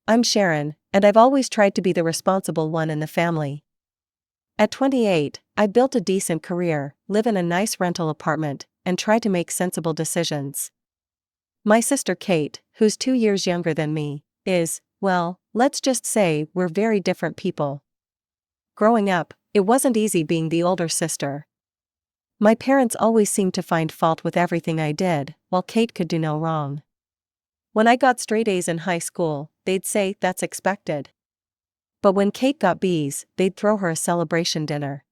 I'm Sharon, and I've always tried to be the responsible one in the family. At 28, I built a decent career, live in a nice rental apartment, and try to make sensible decisions. My sister Kate, who's 2 years younger than me, is, well, let's just say we're very different people. Growing up, it wasn't easy being the older sister. My parents always seemed to find fault with everything I did, while Kate could do no wrong. When I got straight A's in high school, they'd say that's expected. But when Kate got B's, they'd throw her a celebration dinner.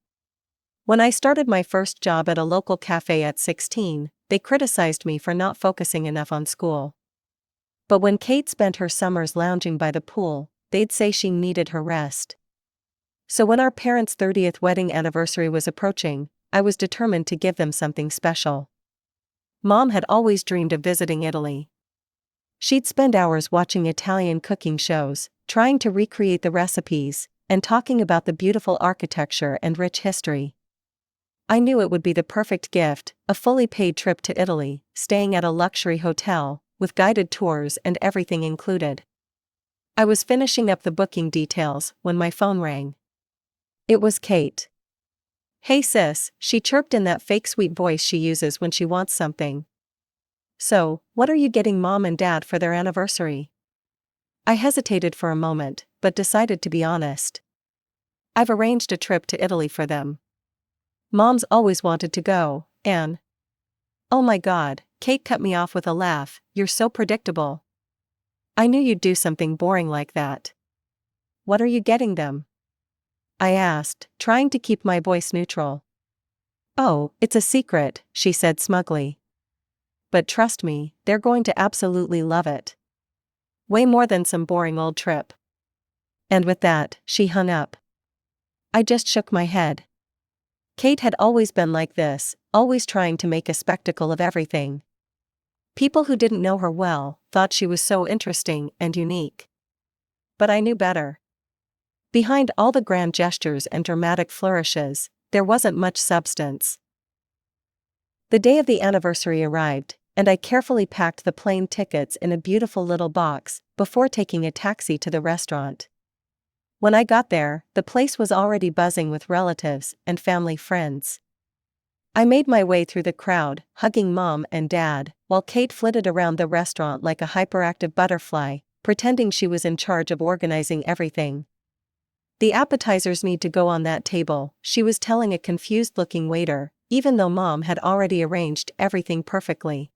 When I started my first job at a local cafe at 16, they criticized me for not focusing enough on school. But when Kate spent her summers lounging by the pool, they'd say she needed her rest. So when our parents' 30th wedding anniversary was approaching, I was determined to give them something special. Mom had always dreamed of visiting Italy. She'd spend hours watching Italian cooking shows, trying to recreate the recipes, and talking about the beautiful architecture and rich history. I knew it would be the perfect gift, a fully paid trip to Italy, staying at a luxury hotel, with guided tours and everything included. I was finishing up the booking details when my phone rang. It was Kate. "Hey sis," she chirped in that fake sweet voice she uses when she wants something. "So, what are you getting Mom and Dad for their anniversary?" I hesitated for a moment, but decided to be honest. "I've arranged a trip to Italy for them. Mom's always wanted to go, and..." "Oh my God," Kate cut me off with a laugh, "you're so predictable. I knew you'd do something boring like that. What are you getting them?" I asked, trying to keep my voice neutral. "Oh, it's a secret," she said smugly. "But trust me, they're going to absolutely love it. Way more than some boring old trip." And with that, she hung up. I just shook my head. Kate had always been like this, always trying to make a spectacle of everything. People who didn't know her well thought she was so interesting and unique. But I knew better. Behind all the grand gestures and dramatic flourishes, there wasn't much substance. The day of the anniversary arrived, and I carefully packed the plane tickets in a beautiful little box, before taking a taxi to the restaurant. When I got there, the place was already buzzing with relatives and family friends. I made my way through the crowd, hugging Mom and Dad, while Kate flitted around the restaurant like a hyperactive butterfly, pretending she was in charge of organizing everything. "The appetizers need to go on that table," she was telling a confused-looking waiter, even though Mom had already arranged everything perfectly.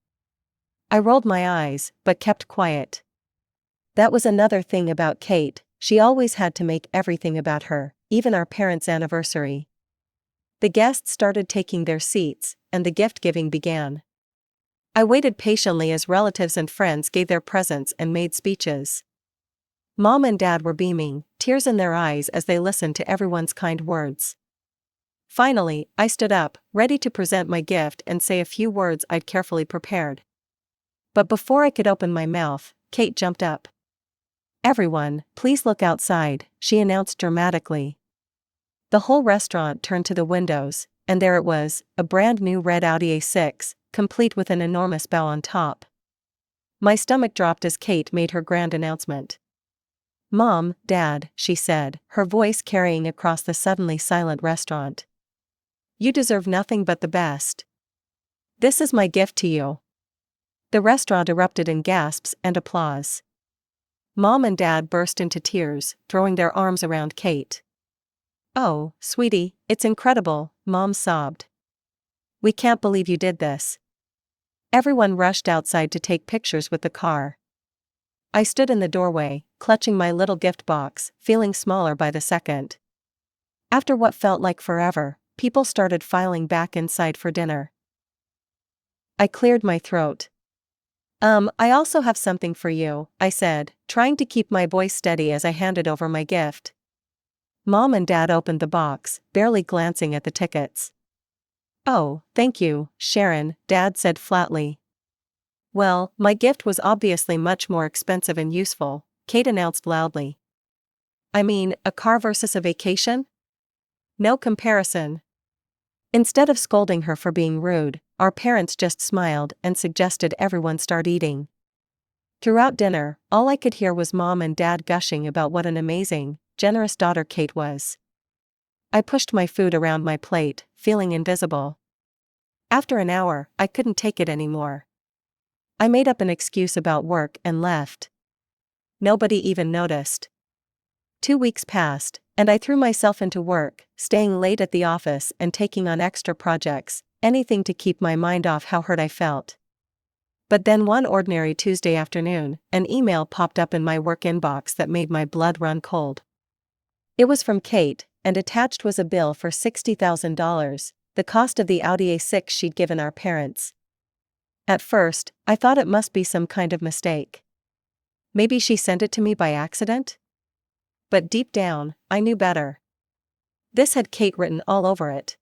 I rolled my eyes, but kept quiet. That was another thing about Kate, she always had to make everything about her, even our parents' anniversary. The guests started taking their seats, and the gift-giving began. I waited patiently as relatives and friends gave their presents and made speeches. Mom and Dad were beaming, tears in their eyes as they listened to everyone's kind words. Finally, I stood up, ready to present my gift and say a few words I'd carefully prepared. But before I could open my mouth, Kate jumped up. "Everyone, please look outside," she announced dramatically. The whole restaurant turned to the windows, and there it was, a brand new red Audi A6, complete with an enormous bow on top. My stomach dropped as Kate made her grand announcement. "Mom, Dad," she said, her voice carrying across the suddenly silent restaurant. "You deserve nothing but the best. This is my gift to you." The restaurant erupted in gasps and applause. Mom and Dad burst into tears, throwing their arms around Kate. "Oh, sweetie, it's incredible," Mom sobbed. "We can't believe you did this." Everyone rushed outside to take pictures with the car. I stood in the doorway, clutching my little gift box, feeling smaller by the second. After what felt like forever, people started filing back inside for dinner. I cleared my throat. I also have something for you," I said, trying to keep my voice steady as I handed over my gift. Mom and Dad opened the box, barely glancing at the tickets. "Oh, thank you, Sharon," Dad said flatly. "Well, my gift was obviously much more expensive and useful," Kate announced loudly. "I mean, a car versus a vacation? No comparison." Instead of scolding her for being rude, our parents just smiled and suggested everyone start eating. Throughout dinner, all I could hear was Mom and Dad gushing about what an amazing, generous daughter Kate was. I pushed my food around my plate, feeling invisible. After an hour, I couldn't take it anymore. I made up an excuse about work and left. Nobody even noticed. 2 weeks passed, and I threw myself into work, staying late at the office and taking on extra projects, anything to keep my mind off how hurt I felt. But then one ordinary Tuesday afternoon, an email popped up in my work inbox that made my blood run cold. It was from Kate, and attached was a bill for $60,000, the cost of the Audi A6 she'd given our parents. At first, I thought it must be some kind of mistake. Maybe she sent it to me by accident? But deep down, I knew better. This had Kate written all over it.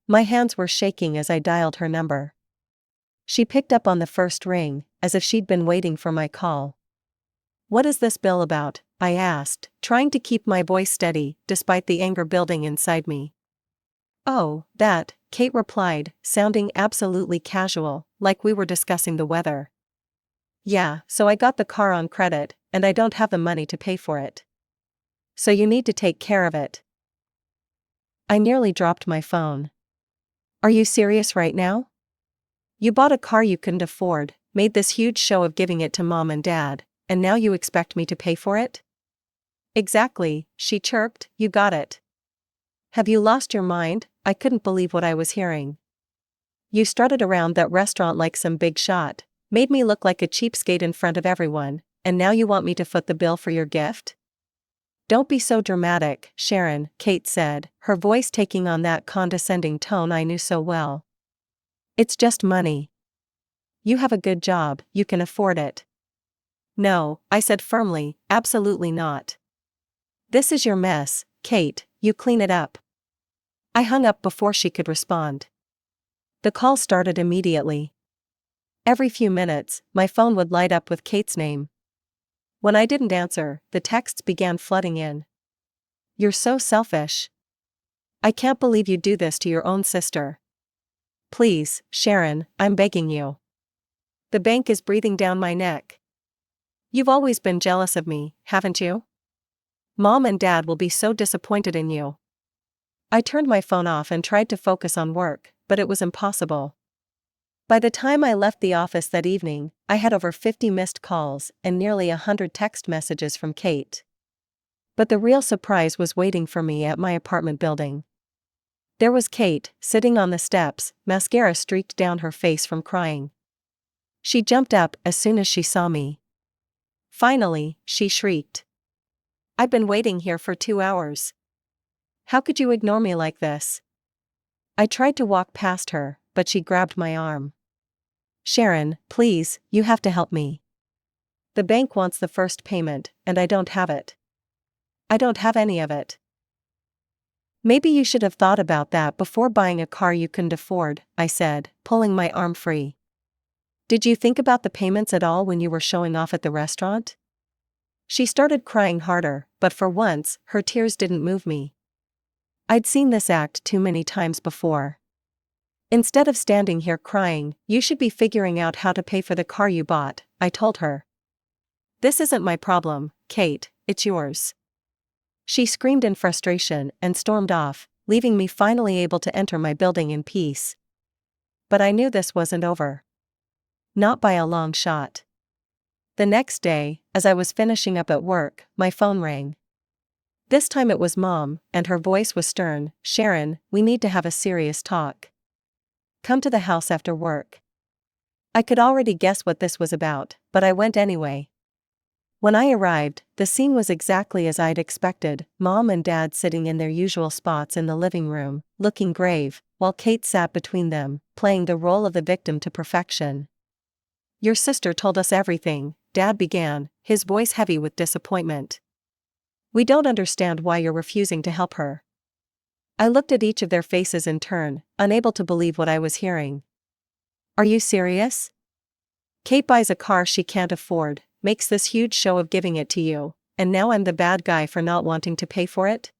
My hands were shaking as I dialed her number. She picked up on the first ring, as if she'd been waiting for my call. "What is this bill about?" I asked, trying to keep my voice steady, despite the anger building inside me. "Oh, that," Kate replied, sounding absolutely casual, like we were discussing the weather. "Yeah, so I got the car on credit, and I don't have the money to pay for it. So you need to take care of it." I nearly dropped my phone. "Are you serious right now? You bought a car you couldn't afford, made this huge show of giving it to Mom and Dad, and now you expect me to pay for it?" "Exactly," she chirped, "you got it. Have you lost your mind?" I couldn't believe what I was hearing. "You strutted around that restaurant like some big shot, made me look like a cheapskate in front of everyone, and now you want me to foot the bill for your gift?" "Don't be so dramatic, Sharon," Kate said, her voice taking on that condescending tone I knew so well. "It's just money. You have a good job, you can afford it." "No," I said firmly, "absolutely not. This is your mess, Kate, you clean it up." I hung up before she could respond. The call started immediately. Every few minutes, my phone would light up with Kate's name. When I didn't answer, the texts began flooding in. "You're so selfish. I can't believe you do this to your own sister. Please, Sharon, I'm begging you. The bank is breathing down my neck. You've always been jealous of me, haven't you? Mom and Dad will be so disappointed in you." I turned my phone off and tried to focus on work, but it was impossible. By the time I left the office that evening, I had over 50 missed calls and nearly 100 text messages from Kate. But the real surprise was waiting for me at my apartment building. There was Kate, sitting on the steps, mascara streaked down her face from crying. She jumped up as soon as she saw me. "Finally," she shrieked. "I've been waiting here for 2 hours. How could you ignore me like this?" I tried to walk past her, but she grabbed my arm. "Sharon, please, you have to help me. The bank wants the first payment, and I don't have it. I don't have any of it." "Maybe you should have thought about that before buying a car you couldn't afford," I said, pulling my arm free. "Did you think about the payments at all when you were showing off at the restaurant?" She started crying harder, but for once, her tears didn't move me. I'd seen this act too many times before. "Instead of standing here crying, you should be figuring out how to pay for the car you bought," I told her. "This isn't my problem, Kate, it's yours." She screamed in frustration and stormed off, leaving me finally able to enter my building in peace. But I knew this wasn't over. Not by a long shot. The next day, as I was finishing up at work, my phone rang. This time it was Mom, and her voice was stern. "Sharon, we need to have a serious talk. Come to the house after work." I could already guess what this was about, but I went anyway. When I arrived, the scene was exactly as I'd expected, Mom and Dad sitting in their usual spots in the living room, looking grave, while Kate sat between them, playing the role of the victim to perfection. "Your sister told us everything," Dad began, his voice heavy with disappointment. "We don't understand why you're refusing to help her." I looked at each of their faces in turn, unable to believe what I was hearing. "Are you serious? Kate buys a car she can't afford, makes this huge show of giving it to you, and now I'm the bad guy for not wanting to pay for it?"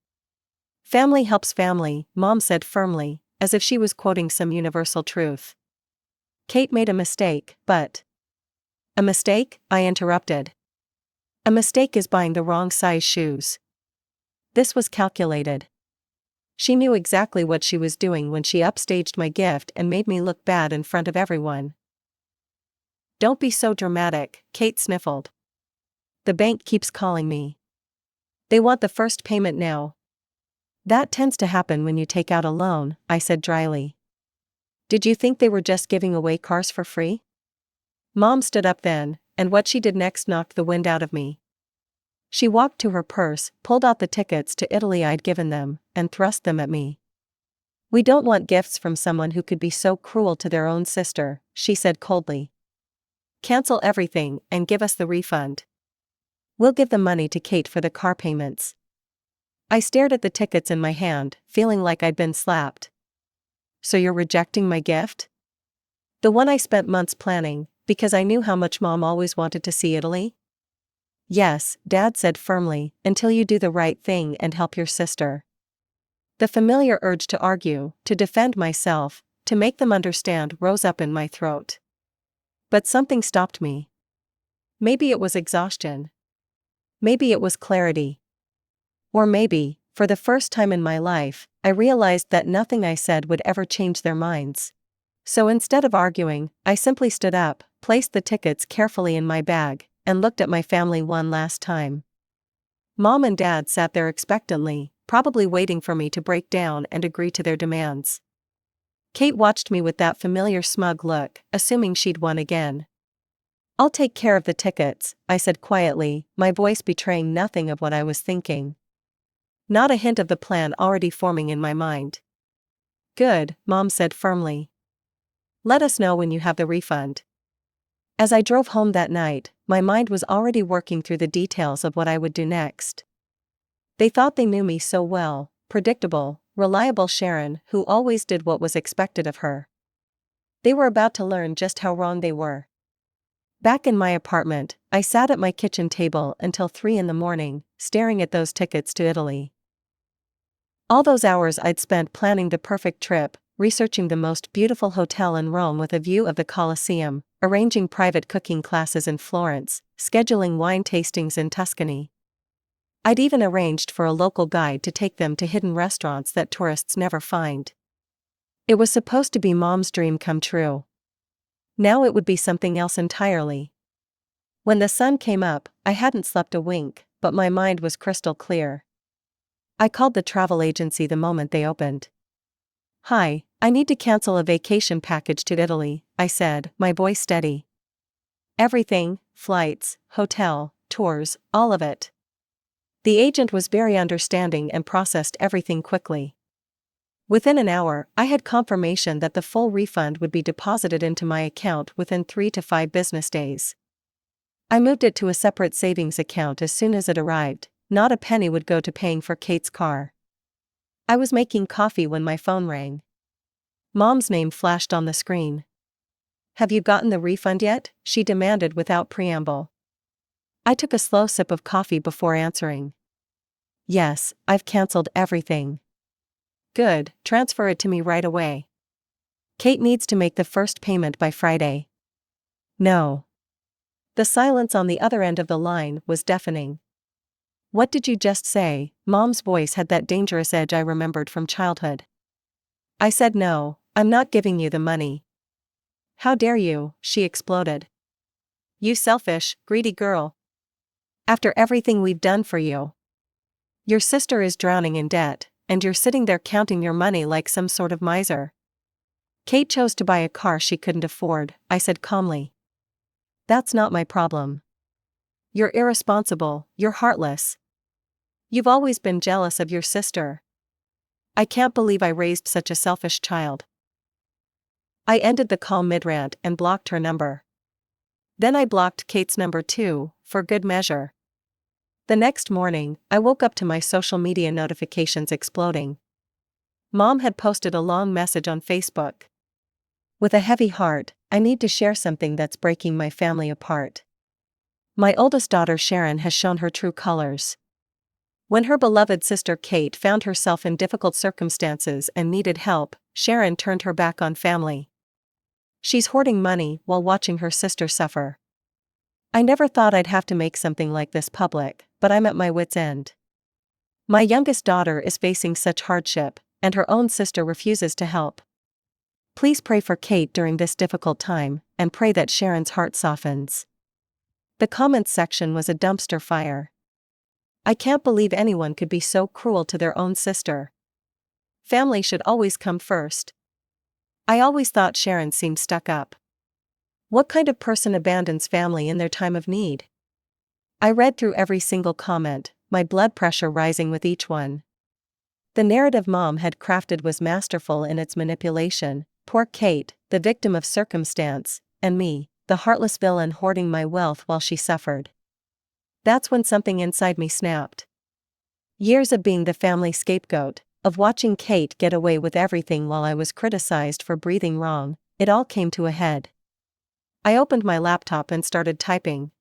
"Family helps family," Mom said firmly, as if she was quoting some universal truth. "Kate made a mistake, but..." A mistake? I interrupted. A mistake is buying the wrong size shoes. This was calculated. She knew exactly what she was doing when she upstaged my gift and made me look bad in front of everyone. Don't be so dramatic, Kate sniffled. The bank keeps calling me. They want the first payment now. That tends to happen when you take out a loan, I said dryly. Did you think they were just giving away cars for free? Mom stood up then, and what she did next knocked the wind out of me. She walked to her purse, pulled out the tickets to Italy I'd given them, and thrust them at me. We don't want gifts from someone who could be so cruel to their own sister, she said coldly. Cancel everything and give us the refund. We'll give the money to Kate for the car payments. I stared at the tickets in my hand, feeling like I'd been slapped. So you're rejecting my gift? The one I spent months planning, because I knew how much Mom always wanted to see Italy? Yes, Dad said firmly, until you do the right thing and help your sister. The familiar urge to argue, to defend myself, to make them understand rose up in my throat. But something stopped me. Maybe it was exhaustion. Maybe it was clarity. Or maybe, for the first time in my life, I realized that nothing I said would ever change their minds. So instead of arguing, I simply stood up, placed the tickets carefully in my bag, and looked at my family one last time. Mom and Dad sat there expectantly, probably waiting for me to break down and agree to their demands. Kate watched me with that familiar smug look, assuming she'd won again. I'll take care of the tickets, I said quietly, my voice betraying nothing of what I was thinking. Not a hint of the plan already forming in my mind. Good, Mom said firmly. Let us know when you have the refund. As I drove home that night, my mind was already working through the details of what I would do next. They thought they knew me so well, predictable, reliable Sharon who always did what was expected of her. They were about to learn just how wrong they were. Back in my apartment, I sat at my kitchen table until 3 a.m, staring at those tickets to Italy. All those hours I'd spent planning the perfect trip, researching the most beautiful hotel in Rome with a view of the Colosseum, arranging private cooking classes in Florence, scheduling wine tastings in Tuscany. I'd even arranged for a local guide to take them to hidden restaurants that tourists never find. It was supposed to be Mom's dream come true. Now it would be something else entirely. When the sun came up, I hadn't slept a wink, but my mind was crystal clear. I called the travel agency the moment they opened. Hi, I need to cancel a vacation package to Italy, I said, my voice steady. Everything, flights, hotel, tours, all of it. The agent was very understanding and processed everything quickly. Within an hour, I had confirmation that the full refund would be deposited into my account within 3 to 5 business days. I moved it to a separate savings account as soon as it arrived. Not a penny would go to paying for Kate's car. I was making coffee when my phone rang. Mom's name flashed on the screen. Have you gotten the refund yet? She demanded without preamble. I took a slow sip of coffee before answering. Yes, I've canceled everything. Good, transfer it to me right away. Kate needs to make the first payment by Friday. No. The silence on the other end of the line was deafening. What did you just say? Mom's voice had that dangerous edge I remembered from childhood. I said no, I'm not giving you the money. How dare you, she exploded. You selfish, greedy girl. After everything we've done for you. Your sister is drowning in debt, and you're sitting there counting your money like some sort of miser. Kate chose to buy a car she couldn't afford, I said calmly. That's not my problem. You're irresponsible, you're heartless. You've always been jealous of your sister. I can't believe I raised such a selfish child. I ended the call mid-rant and blocked her number. Then I blocked Kate's number too, for good measure. The next morning, I woke up to my social media notifications exploding. Mom had posted a long message on Facebook. With a heavy heart, I need to share something that's breaking my family apart. My oldest daughter Sharon has shown her true colors. When her beloved sister Kate found herself in difficult circumstances and needed help, Sharon turned her back on family. She's hoarding money while watching her sister suffer. I never thought I'd have to make something like this public, but I'm at my wit's end. My youngest daughter is facing such hardship, and her own sister refuses to help. Please pray for Kate during this difficult time, and pray that Sharon's heart softens. The comments section was a dumpster fire. I can't believe anyone could be so cruel to their own sister. Family should always come first. I always thought Sharon seemed stuck up. What kind of person abandons family in their time of need? I read through every single comment, my blood pressure rising with each one. The narrative Mom had crafted was masterful in its manipulation. Poor Kate, the victim of circumstance, and me, the heartless villain hoarding my wealth while she suffered. That's when something inside me snapped. Years of being the family scapegoat, of watching Kate get away with everything while I was criticized for breathing wrong, it all came to a head. I opened my laptop and started typing.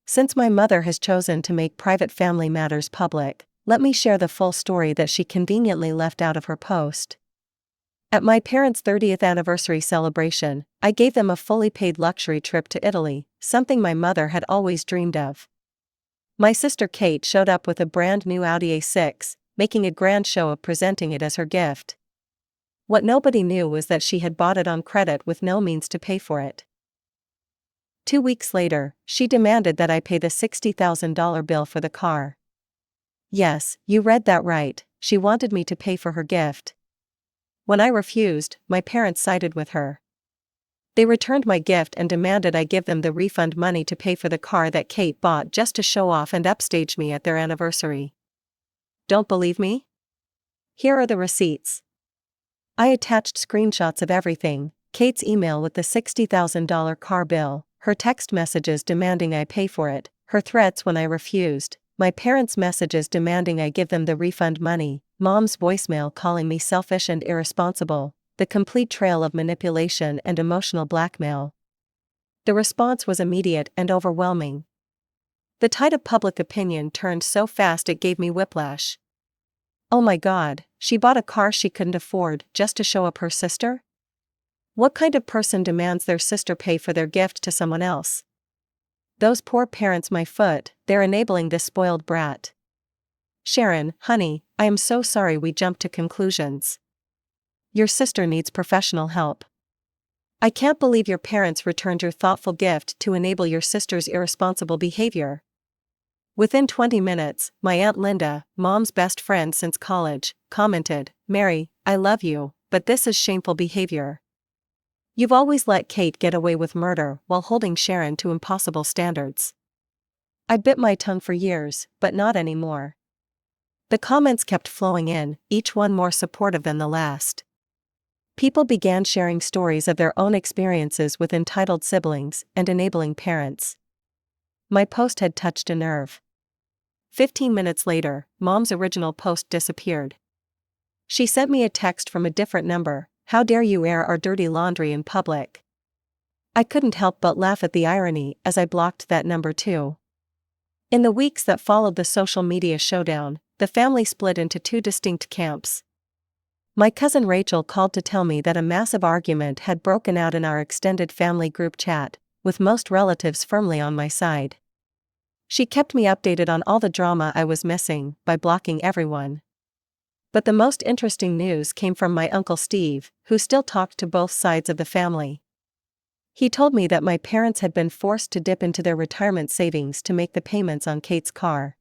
Since my mother has chosen to make private family matters public, let me share the full story that she conveniently left out of her post. At my parents' 30th anniversary celebration, I gave them a fully paid luxury trip to Italy, something my mother had always dreamed of. My sister Kate showed up with a brand new Audi A6, making a grand show of presenting it as her gift. What nobody knew was that she had bought it on credit with no means to pay for it. 2 weeks later, she demanded that I pay the $60,000 bill for the car. Yes, you read that right, she wanted me to pay for her gift. When I refused, my parents sided with her. They returned my gift and demanded I give them the refund money to pay for the car that Kate bought just to show off and upstage me at their anniversary. Don't believe me? Here are the receipts. I attached screenshots of everything: Kate's email with the $60,000 car bill, her text messages demanding I pay for it, her threats when I refused, my parents' messages demanding I give them the refund money, Mom's voicemail calling me selfish and irresponsible, the complete trail of manipulation and emotional blackmail. The response was immediate and overwhelming. The tide of public opinion turned so fast it gave me whiplash. Oh my God, she bought a car she couldn't afford just to show up her sister? What kind of person demands their sister pay for their gift to someone else? Those poor parents, my foot, they're enabling this spoiled brat. Sharon, honey, I am so sorry we jumped to conclusions. Your sister needs professional help. I can't believe your parents returned your thoughtful gift to enable your sister's irresponsible behavior. Within 20 minutes, my Aunt Linda, Mom's best friend since college, commented, "Mary, I love you, but this is shameful behavior. You've always let Kate get away with murder while holding Sharon to impossible standards." I bit my tongue for years, but not anymore. The comments kept flowing in, each one more supportive than the last. People began sharing stories of their own experiences with entitled siblings and enabling parents. My post had touched a nerve. 15 minutes later, Mom's original post disappeared. She sent me a text from a different number: "How dare you air our dirty laundry in public?" I couldn't help but laugh at the irony as I blocked that number too. In the weeks that followed the social media showdown, the family split into two distinct camps. My cousin Rachel called to tell me that a massive argument had broken out in our extended family group chat, with most relatives firmly on my side. She kept me updated on all the drama I was missing by blocking everyone. But the most interesting news came from my Uncle Steve, who still talked to both sides of the family. He told me that my parents had been forced to dip into their retirement savings to make the payments on Kate's car.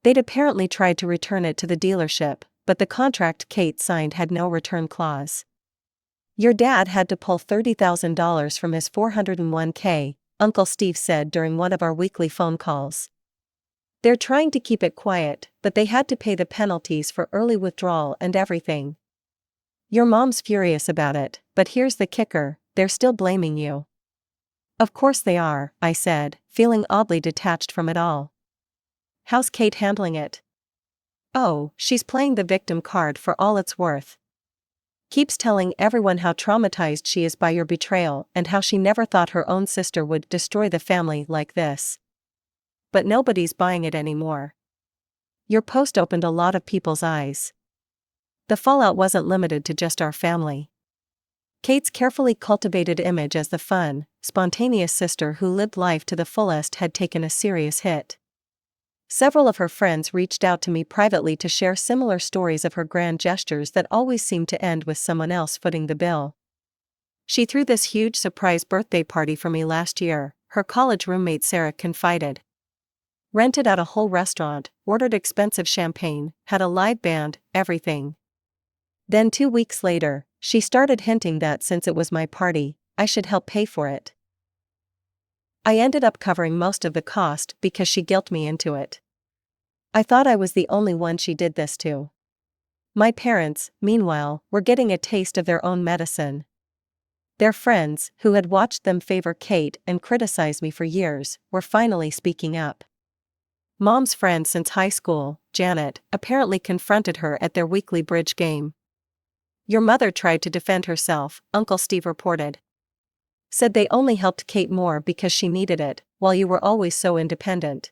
They'd apparently tried to return it to the dealership, but the contract Kate signed had no return clause. "Your dad had to pull $30,000 from his 401k, Uncle Steve said during one of our weekly phone calls. "They're trying to keep it quiet, but they had to pay the penalties for early withdrawal and everything. Your mom's furious about it, but here's the kicker, they're still blaming you." "Of course they are," I said, feeling oddly detached from it all. "How's Kate handling it?" "Oh, she's playing the victim card for all it's worth. Keeps telling everyone how traumatized she is by your betrayal and how she never thought her own sister would destroy the family like this. But nobody's buying it anymore." Your post opened a lot of people's eyes. The fallout wasn't limited to just our family. Kate's carefully cultivated image as the fun, spontaneous sister who lived life to the fullest had taken a serious hit. Several of her friends reached out to me privately to share similar stories of her grand gestures that always seemed to end with someone else footing the bill. She threw this huge surprise birthday party for me last year, her college roommate Sarah confided. Rented out a whole restaurant, ordered expensive champagne, had a live band, everything. Then 2 weeks later, she started hinting that since it was my party, I should help pay for it. I ended up covering most of the cost because she guilted me into it. I thought I was the only one she did this to. My parents, meanwhile, were getting a taste of their own medicine. Their friends, who had watched them favor Kate and criticize me for years, were finally speaking up. Mom's friend since high school, Janet, apparently confronted her at their weekly bridge game. Your mother tried to defend herself, Uncle Steve reported. Said they only helped Kate more because she needed it, while you were always so independent.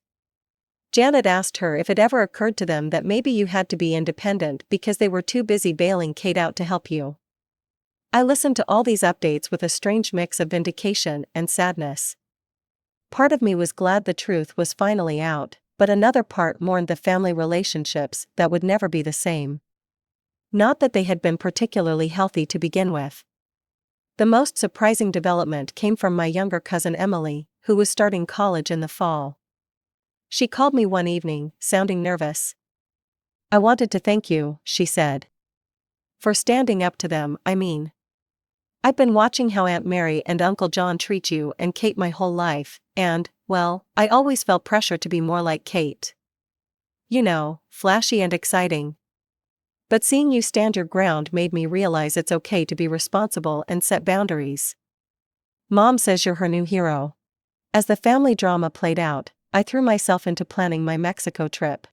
Janet asked her if it ever occurred to them that maybe you had to be independent because they were too busy bailing Kate out to help you. I listened to all these updates with a strange mix of vindication and sadness. Part of me was glad the truth was finally out, but another part mourned the family relationships that would never be the same. Not that they had been particularly healthy to begin with. The most surprising development came from my younger cousin Emily, who was starting college in the fall. She called me one evening, sounding nervous. I wanted to thank you, she said. For standing up to them, I mean. I've been watching how Aunt Mary and Uncle John treat you and Kate my whole life, and, well, I always felt pressure to be more like Kate. You know, flashy and exciting. But seeing you stand your ground made me realize it's okay to be responsible and set boundaries. Mom says you're her new hero. As the family drama played out, I threw myself into planning my Mexico trip.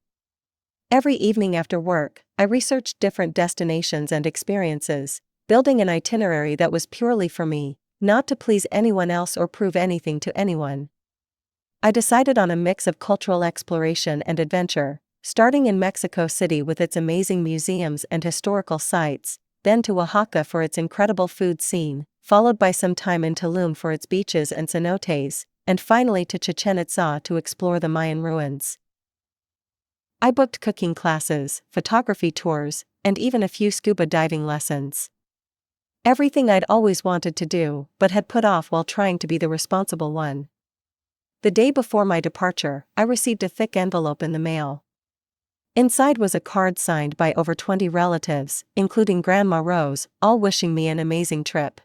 Every evening after work, I researched different destinations and experiences, building an itinerary that was purely for me, not to please anyone else or prove anything to anyone. I decided on a mix of cultural exploration and adventure, starting in Mexico City with its amazing museums and historical sites, then to Oaxaca for its incredible food scene, followed by some time in Tulum for its beaches and cenotes, and finally to Chichen Itza to explore the Mayan ruins. I booked cooking classes, photography tours, and even a few scuba diving lessons. Everything I'd always wanted to do, but had put off while trying to be the responsible one. The day before my departure, I received a thick envelope in the mail. Inside was a card signed by over 20 relatives, including Grandma Rose, all wishing me an amazing trip.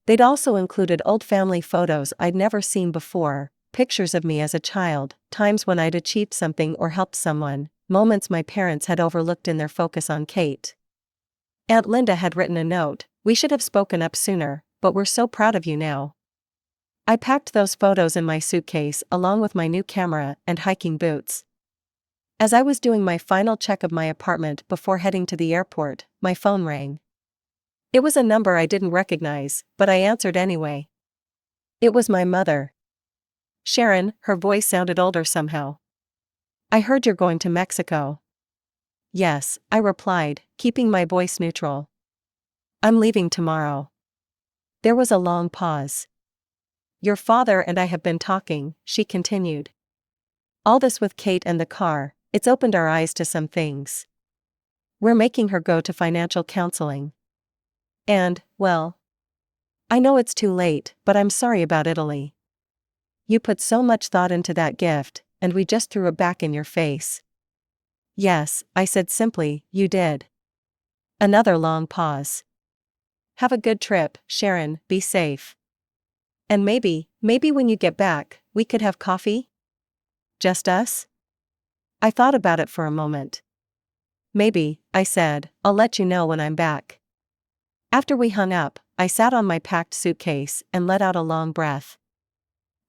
They'd also included old family photos I'd never seen before, pictures of me as a child, times when I'd achieved something or helped someone, moments my parents had overlooked in their focus on Kate. Aunt Linda had written a note, "We should have spoken up sooner, but we're so proud of you now." I packed those photos in my suitcase along with my new camera and hiking boots. As I was doing my final check of my apartment before heading to the airport, my phone rang. It was a number I didn't recognize, but I answered anyway. It was my mother. Sharon, her voice sounded older somehow. I heard you're going to Mexico. Yes, I replied, keeping my voice neutral. I'm leaving tomorrow. There was a long pause. Your father and I have been talking, she continued. All this with Kate and the car, it's opened our eyes to some things. We're making her go to financial counseling. And, well, I know it's too late, but I'm sorry about Italy. You put so much thought into that gift, and we just threw it back in your face. Yes, I said simply, you did. Another long pause. Have a good trip, Sharon, be safe. And maybe when you get back, we could have coffee? Just us? I thought about it for a moment. Maybe, I said, I'll let you know when I'm back. After we hung up, I sat on my packed suitcase and let out a long breath.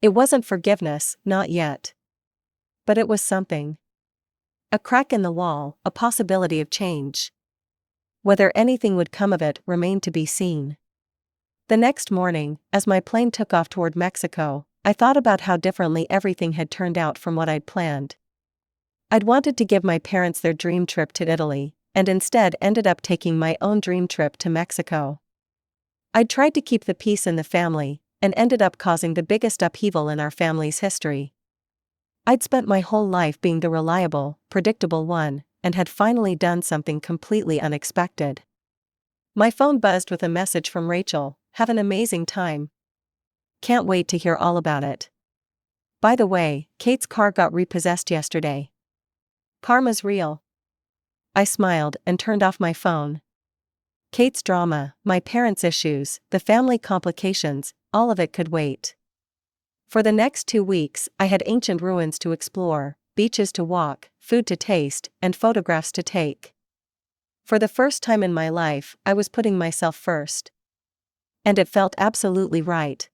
It wasn't forgiveness, not yet. But it was something. A crack in the wall, a possibility of change. Whether anything would come of it remained to be seen. The next morning, as my plane took off toward Mexico, I thought about how differently everything had turned out from what I'd planned. I'd wanted to give my parents their dream trip to Italy, and instead ended up taking my own dream trip to Mexico. I'd tried to keep the peace in the family, and ended up causing the biggest upheaval in our family's history. I'd spent my whole life being the reliable, predictable one, and had finally done something completely unexpected. My phone buzzed with a message from Rachel. "Have an amazing time. Can't wait to hear all about it. By the way, Kate's car got repossessed yesterday. Karma's real." I smiled and turned off my phone. Kate's drama, my parents' issues, the family complications, all of it could wait. For the next 2 weeks, I had ancient ruins to explore, beaches to walk, food to taste, and photographs to take. For the first time in my life, I was putting myself first. And it felt absolutely right.